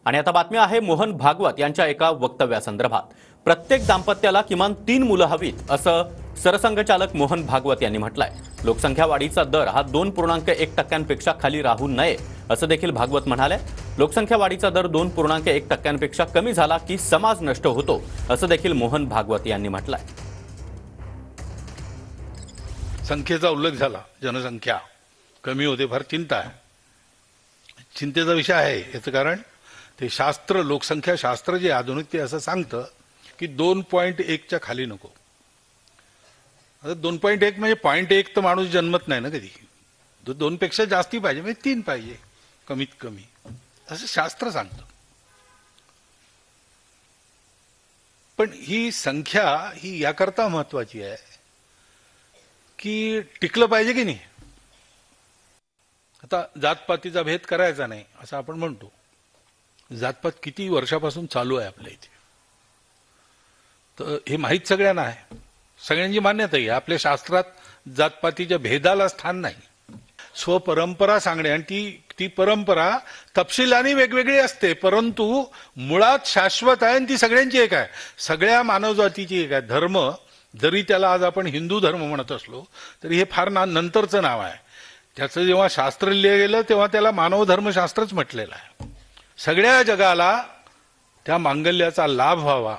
आणि आता बातमी आहे मोहन भागवत यांच्या एका वक्तव्यासंदर्भात। प्रत्येक दाम्पत्याला किमान 3 मुलं हवीत असं सरसंघचालक मोहन भागवत यांनी म्हटलंय। लोकसंख्या वाढीचा दर हा 2.1% खाली राहू नये असं देखील भागवत म्हणाले। लोकसंख्या वाढीचा दर 2.1% कमी झाला की समाज नष्ट होतो असं देखील मोहन भागवत यांनी म्हटलंय। संख्येचा उल्लेख झाला, जनसंख्या कमी होते, फार चिंता आहे। चिंतेचा विषय आहे याचं कारण ते शास्त्र, लोकसंख्या शास्त्र जे आधुनिक ते असं सांगतं की 2.1च्या खाली नको। आता 2.1 म्हणजे 0.1 तर माणूस जन्मत नाही ना कधी, 2 पेक्षा जास्ती पाहिजे, म्हणजे 3 पाहिजे कमीत कमी, असं शास्त्र सांगतं। पण ही संख्या ही याकरता महत्वाची आहे की टिकलं पाहिजे की नाही। आता जातपातीचा भेद करायचा नाही असं आपण म्हणतो। जातपात किती वर्षापासून चालू आहे आपल्या इथे, तर हे माहीत सगळ्यांना आहे, सगळ्यांची मान्यता आहे। आपल्या शास्त्रात जातपातीच्या भेदाला स्थान नाही। स्वपरंपरा सांगणे आणि ती परंपरा तपशिलाने वेगवेगळी असते, परंतु मुळात शाश्वत आहे आणि ती सगळ्यांची एक आहे, सगळ्या मानवजातीची एक आहे। धर्म जरी त्याला आज आपण हिंदू धर्म म्हणत असलो तरी हे फार नंतरचं नाव आहे। त्याचं जेव्हा शास्त्र लिहिलं गेलं तेव्हा त्याला मानव धर्मशास्त्रच म्हटलेलं आहे। सगळ्या जगाला त्या मांगल्याचा लाभ व्हावा